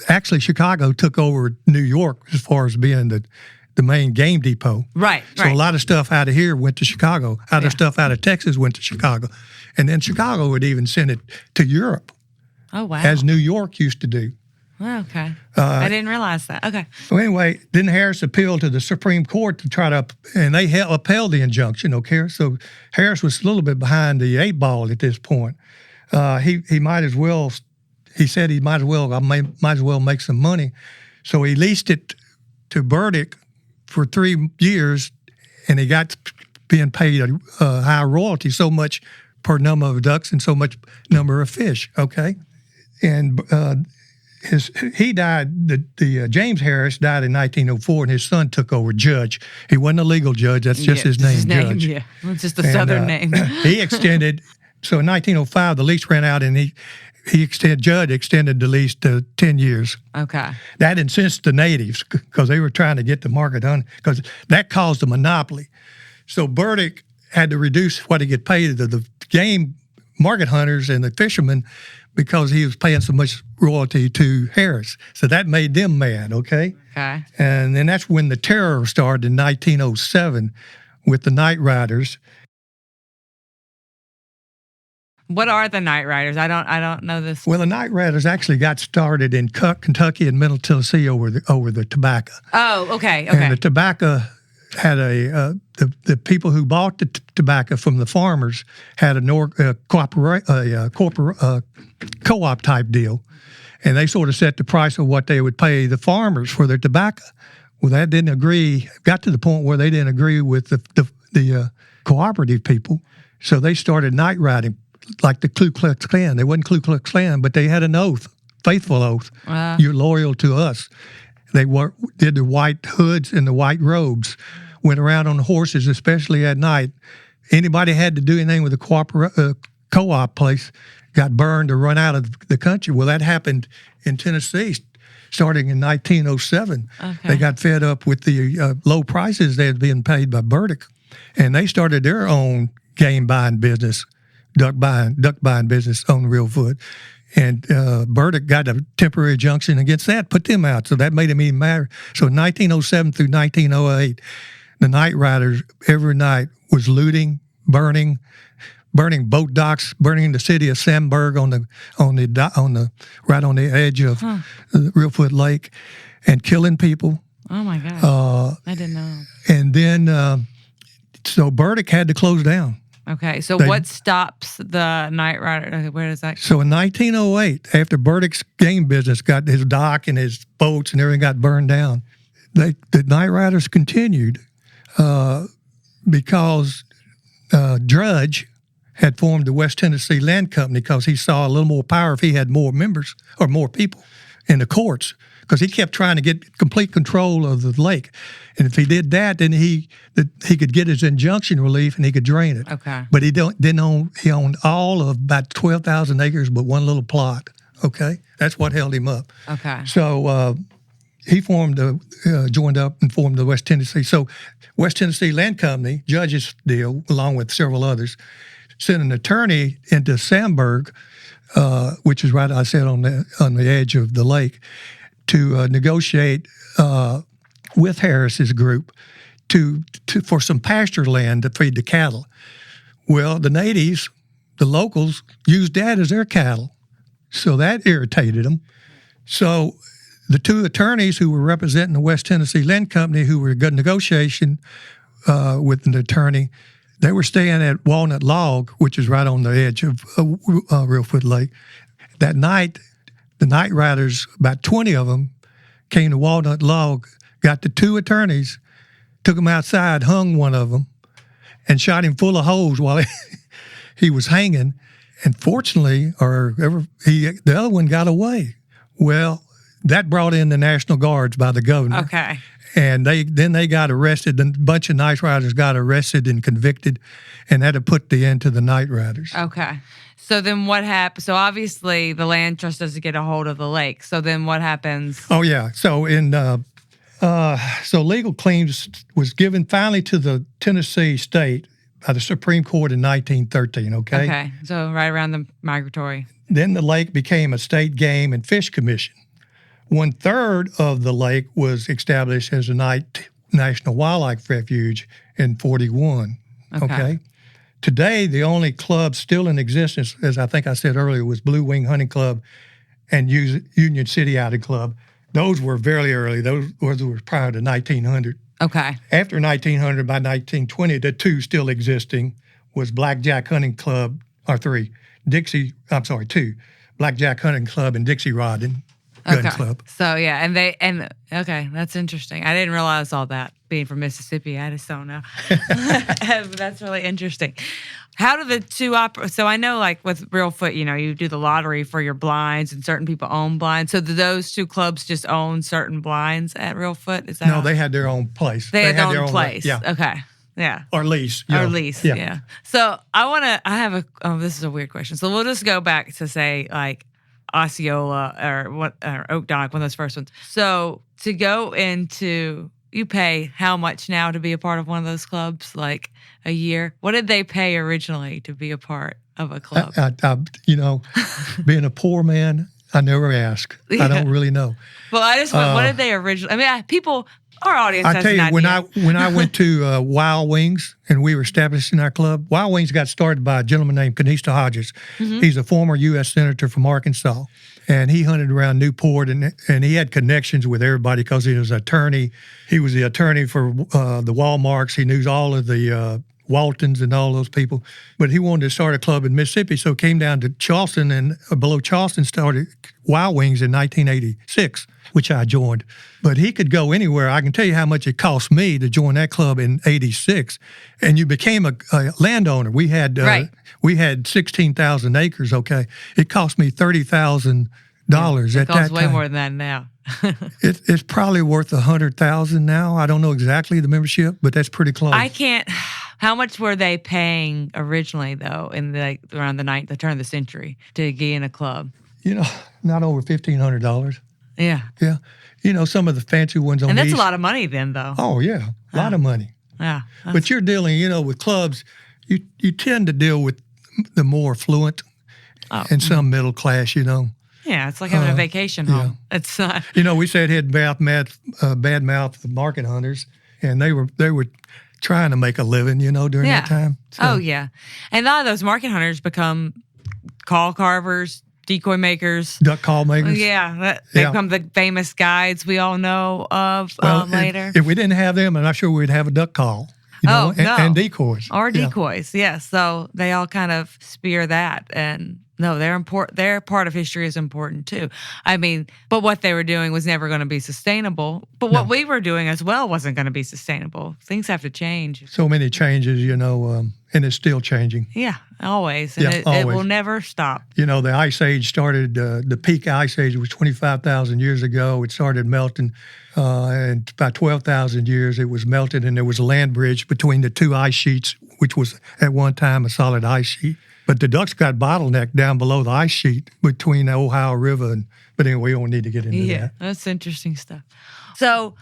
Actually, Chicago took over New York as far as being the main game depot. Right. So a lot of stuff out of here went to Chicago. Stuff out of Texas went to Chicago. And then Chicago would even send it to Europe. Oh, wow. As New York used to do. Okay. I didn't realize that. Okay. So anyway, then Harris appealed to the Supreme Court to try to, and they upheld the injunction, okay? So Harris was a little bit behind the 8 ball at this point. He might as well, he said he might as well make some money. So he leased it to Burdick for 3 years, and he got being paid a high royalty, so much per number of ducks and so much number of fish, okay? And he died, James Harris died in 1904, and his son took over judge. He wasn't a legal judge, that's just his name, Judge. Yeah, it's just a Southern name. He extended, so in 1905, the lease ran out, and Judge extended the lease to 10 years. Okay. That incensed the natives because they were trying to get the market on, because that caused a monopoly. So Burdick had to reduce what he get paid to the game market hunters and the fishermen because he was paying so much royalty to Harris. So that made them mad, okay? Okay. And then that's when the terror started in 1907 with the Night Riders. What are the Night Riders? I don't know this. Well, the Night Riders actually got started in Kentucky and Middle Tennessee over the tobacco. Oh, okay. And the tobacco had the people who bought the tobacco from the farmers had a co-op type deal, and they sort of set the price of what they would pay the farmers for their tobacco. Well, that didn't agree. Got to the point where they didn't agree with the cooperative people, so they started night riding like the Ku Klux Klan. They wasn't Ku Klux Klan, but they had an oath, faithful oath. You're loyal to us. They did the white hoods and the white robes, went around on horses, especially at night. Anybody had to do anything with a co-op place got burned or run out of the country. Well, that happened in Tennessee starting in 1907. Okay. They got fed up with the low prices they had been paid by Burdick, and they started their own game buying business, duck buying business on Reelfoot. And Burdick got a temporary injunction against that, put them out. So that made him even madder. So in 1907 through 1908, the Night Riders every night was looting, burning boat docks, burning the city of Sandburg right on the edge of the Reelfoot Lake, and killing people. Oh my God! I didn't know. And then, so Burdick had to close down. Okay, so what stops the Night Rider? Where does that? So in 1908, after Burdick's game business got his dock and his boats and everything got burned down, the Night Riders continued because Drudge had formed the West Tennessee Land Company because he saw a little more power if he had more members or more people in the courts, because he kept trying to get complete control of the lake. And if he did that, then he could get his injunction relief and he could drain it. Okay. But he owned all of about 12,000 acres but one little plot. Okay? That's what held him up. Okay. So he joined up and formed the West Tennessee. So West Tennessee Land Company, Judge's deal, along with several others, sent an attorney into Sandburg, which is right, I said, on the edge of the lake, to negotiate with Harris's group for some pasture land to feed the cattle. Well, the natives, the locals, used that as their cattle, so that irritated them. So the two attorneys who were representing the West Tennessee Land Company, who were in good negotiation with an attorney, they were staying at Walnut Log, which is right on the edge of Reelfoot Lake. That night, the Night Riders, about 20 of them, came to Walnut Log, got the two attorneys, took them outside, hung one of them, and shot him full of holes while he was hanging. And fortunately, the other one got away. Well, that brought in the National Guards by the governor. Okay. And they got arrested. A bunch of Night Riders got arrested and convicted, and that had put the end to the Night Riders. Okay. So then what happens? So obviously the land trust doesn't get a hold of the lake. So then what happens? Oh, yeah. So so legal claims was given finally to the Tennessee state by the Supreme Court in 1913, okay? Okay. So right around the migratory. Then the lake became a state game and fish commission. 1/3 of the lake was established as a National Wildlife Refuge in 1941. Okay. Today, the only club still in existence, as I think I said earlier, was Blue Wing Hunting Club and Union City Outing Club. Those were very early. Those were prior to 1900. Okay. After 1900, by 1920, the two still existing was Blackjack Hunting Club, or two. Blackjack Hunting Club and Dixie Rod and Gun Club. So yeah, okay, that's interesting. I didn't realize all that. Being from Mississippi, I just don't know. That's really interesting. How do the two operate? So I know, like with Reelfoot, you do the lottery for your blinds, and certain people own blinds. So do those two clubs just own certain blinds at Reelfoot? Is that no? They had their own place. They had their own place. Yeah. Okay. Yeah. Or lease. Or lease. Yeah. So this is a weird question. So we'll just go back to say like Osceola or Oak Dock, one of those first ones. So to go into, you pay how much now to be a part of one of those clubs? Like a year? What did they pay originally to be a part of a club? Being a poor man, I never ask. Yeah. I don't really know. Well, I just what did they originally? I mean, our audience. I tell you, when I went to Wild Wings and we were establishing our club, Wild Wings got started by a gentleman named Canista Hodges. Mm-hmm. He's a former U.S. senator from Arkansas, and he hunted around Newport, and he had connections with everybody because he was an attorney. He was the attorney for the Walmarts. He knew all of the Waltons and all those people. But he wanted to start a club in Mississippi, so came down to Charleston, and below Charleston started Wild Wings in 1986, which I joined. But he could go anywhere. I can tell you how much it cost me to join that club in 86. And you became a landowner. We had we had 16,000 acres, okay? It cost me $30,000 at that time. It costs way more than that now. It's probably worth $100,000 now. I don't know exactly the membership, but that's pretty close. I can't. How much were they paying originally, though, in around the turn of the century to get in a club? Not over $1,500. Yeah. Yeah. Some of the fancy ones on and that's the a lot of money then, though. Oh, yeah. A lot of money. Yeah. But you're dealing, with clubs, you tend to deal with the more affluent and some middle class, Yeah, it's like having a vacation home. Yeah. It's not. We said had bad mouth the market hunters, and they were trying to make a living, during that time. So. Oh, yeah. And a lot of those market hunters become call carvers, decoy makers. Duck call makers. Yeah. They become the famous guides we all know of later. If we didn't have them, I'm not sure we'd have a duck call. And decoys. Or decoys, yeah. So they all kind of spear that. And no, they're important. Their part of history is important too. I mean, but what they were doing was never going to be sustainable. But what we were doing as well wasn't going to be sustainable. Things have to change. So many changes, and it's still changing. Yeah, always. And always. It will never stop. The Ice Age started, the peak Ice Age was 25,000 years ago. It started melting. And about 12,000 years, it was melted, and there was a land bridge between the two ice sheets, which was at one time a solid ice sheet. But the ducks got bottlenecked down below the ice sheet between the Ohio River. But anyway, we don't need to get into that. Yeah, that's interesting stuff. So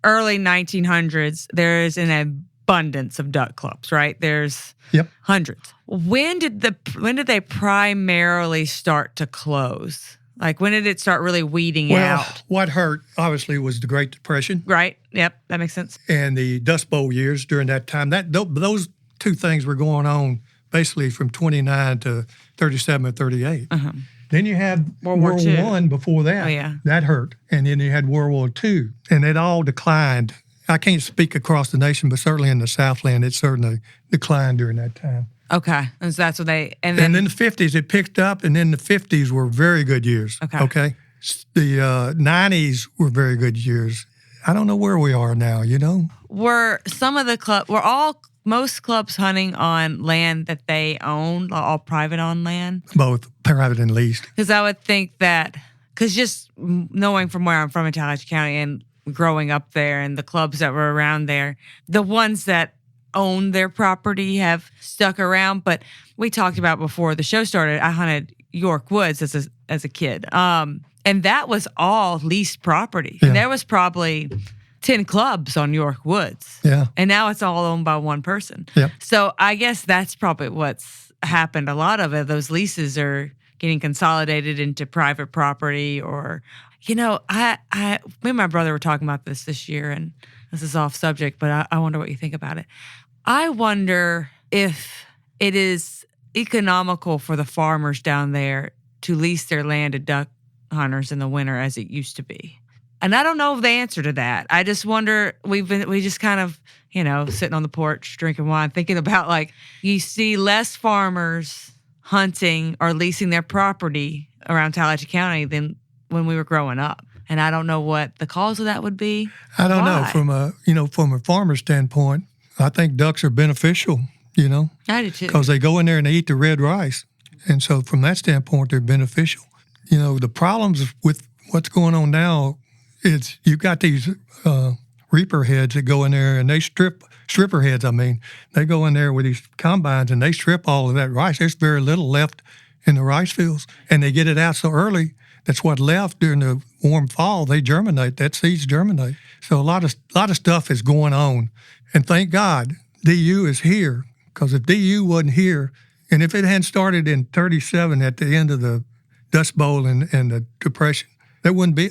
early 1900s, there's an abundance of duck clubs, right? There's hundreds. When did they primarily start to close? Like, when did it start really weeding out? What hurt, obviously, was the Great Depression. Right. Yep. That makes sense. And the Dust Bowl years during that time. Those two things were going on basically from 29 to 37 or 38. Uh-huh. Then you had World War I before that. Oh, yeah. That hurt. And then you had World War II. And it all declined. I can't speak across the nation, but certainly in the Southland, it certainly declined during that time. Okay. And so that's what they... And then the 50s, it picked up, and then the 50s were very good years. Okay? The 90s were very good years. I don't know where we are now, Were some of the most clubs hunting on land that they own, all private on land? Both private and leased. Because I would think that, because just knowing from where I'm from in Tallahatchie County and growing up there and the clubs that were around there, the ones that own their property have stuck around. But we talked about before the show started, I hunted York Woods as a kid. And that was all leased property. Yeah. And there was probably 10 clubs on York Woods. Yeah. And now it's all owned by one person. Yeah. So I guess that's probably what's happened. A lot of it, those leases are getting consolidated into private property or, me and my brother were talking about this year, and this is off subject, but I wonder what you think about it. I wonder if it is economical for the farmers down there to lease their land to duck hunters in the winter as it used to be. And I don't know the answer to that. I just wonder, we just kind of, sitting on the porch, drinking wine, thinking about like, you see less farmers hunting or leasing their property around Tallahatchie County than when we were growing up. And I don't know what the cause of that would be. I don't know. From a farmer standpoint, I think ducks are beneficial, I do too. Because they go in there and they eat the red rice. And so from that standpoint, they're beneficial. The problems with what's going on now is you've got these reaper heads that go in there and they stripper heads, they go in there with these combines and they strip all of that rice. There's very little left in the rice fields. And they get it out so early, that's what left during the warm fall, they germinate. That seeds germinate. So a lot of stuff is going on. And thank God DU is here, because if DU wasn't here, and if it hadn't started in 37 at the end of the Dust Bowl and the Depression, there wouldn't be,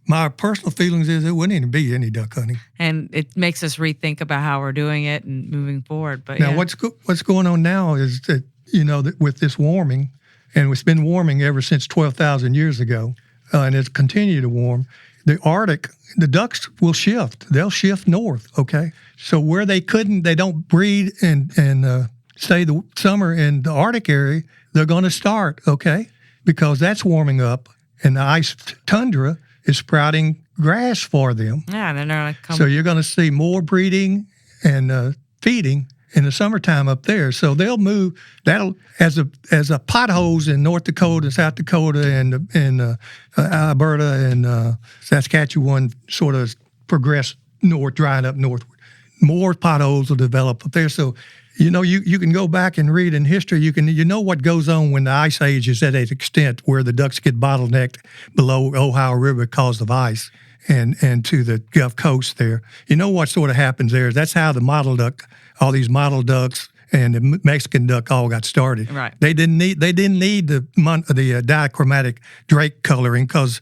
my personal feelings is it wouldn't even be any duck hunting. And it makes us rethink about how we're doing it and moving forward. But now, what's going on now is that, that with this warming, and it's been warming ever since 12,000 years ago, and it's continued to warm, the Arctic, the ducks will shift. They'll shift north, okay? So where they don't breed and stay the summer in the Arctic area, they're going to start, okay? Because that's warming up, and the ice tundra is sprouting grass for them. Yeah, they're not like So you're going to see more breeding and feeding in the summertime up there. So they'll move. That'll as a potholes in North Dakota and South Dakota and Alberta and Saskatchewan sort of progress north, drying up northward. More potholes will develop up there. So, you can go back and read in history. You know what goes on when the ice age is at an extent where the ducks get bottlenecked below Ohio River because of ice and to the Gulf Coast there. You know what sort of happens there. That's how the mottled duck, all these mottled ducks and the Mexican duck all got started. Right. They didn't need the dichromatic Drake coloring because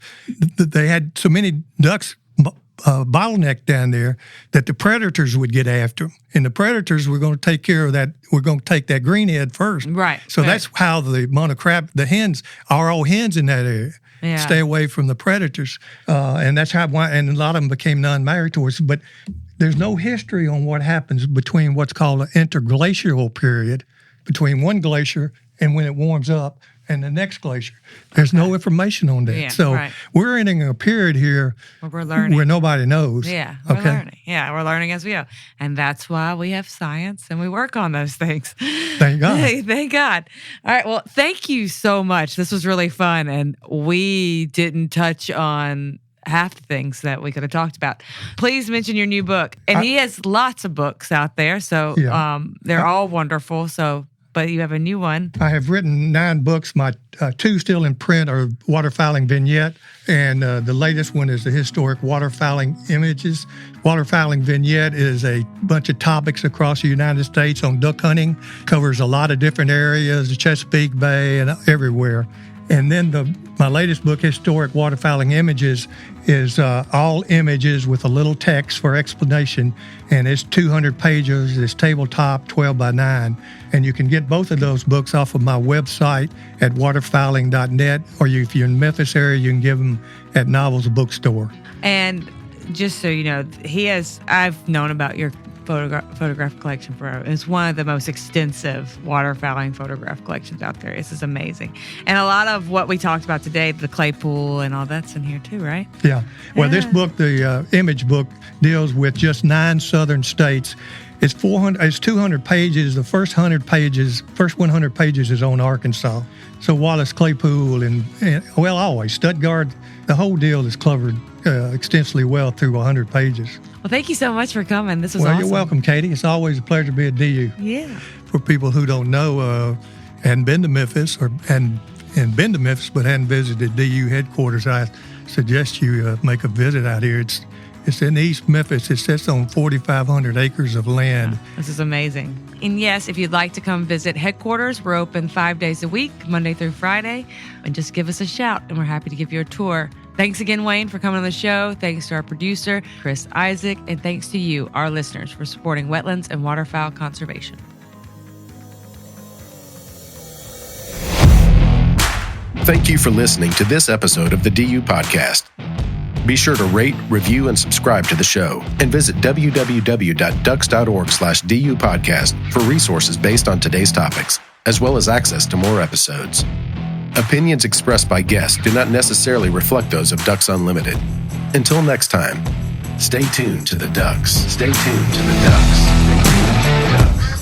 they had so many ducks bottleneck down there that the predators would get after them. And the predators were going to take care of that. We're going to take that greenhead first. Right. So that's how the monocrap, the hens, are all hens in that area. Yeah. Stay away from the predators. And that's and a lot of them became non-migratory. But there's no history on what happens between what's called an interglacial period, between one glacier and when it warms up, and the next glacier. There's no information on that. Yeah, so right. we're entering a period here where we're learning. Where nobody knows. Yeah, we're learning. Yeah, we're learning as we go. And that's why we have science and we work on those things. Thank God. Thank God. All right, well, thank you so much. This was really fun. And we didn't touch on half the things that we could have talked about. Please mention your new book. And he has lots of books out there. So they're all wonderful. But you have a new one. I have written 9 books. My 2 still in print are Waterfowling Vignette, and the latest one is the Historic Waterfowling Images. Waterfowling Vignette is a bunch of topics across the United States on duck hunting, covers a lot of different areas, the Chesapeake Bay and everywhere. And then my latest book, Historic Waterfowling Images, is all images with a little text for explanation, and it's 200 pages. It's tabletop, 12 by 9. And you can get both of those books off of my website at waterfowling.net, or if you're in the Memphis area, you can give them at Novels Bookstore. And just so you know, I've known about your photograph collection forever. It's one of the most extensive waterfowling photograph collections out there. This is amazing. And a lot of what we talked about today, the clay pool and all that's in here too, right? Yeah. Well, this book, the image book, deals with just 9 southern states. It's 200 pages. The first 100 pages is on Arkansas. So Wallace Claypool and always Stuttgart, the whole deal is covered extensively well through 100 pages. Well, thank you so much for coming. This was awesome. You're welcome, Katie. It's always a pleasure to be at DU. Yeah. For people who don't know, hadn't been to Memphis but hadn't visited DU headquarters, I suggest you make a visit out here. It's in East Memphis. It sits on 4,500 acres of land. Yeah, this is amazing. And yes, if you'd like to come visit headquarters, we're open 5 days a week, Monday through Friday. And just give us a shout, and we're happy to give you a tour. Thanks again, Wayne, for coming on the show. Thanks to our producer, Chris Isaac. And thanks to you, our listeners, for supporting wetlands and waterfowl conservation. Thank you for listening to this episode of the DU Podcast. Be sure to rate, review, and subscribe to the show, and visit www.ducks.org/DU podcast for resources based on today's topics, as well as access to more episodes. Opinions expressed by guests do not necessarily reflect those of Ducks Unlimited. Until next time, stay tuned to the ducks. Stay tuned to the ducks.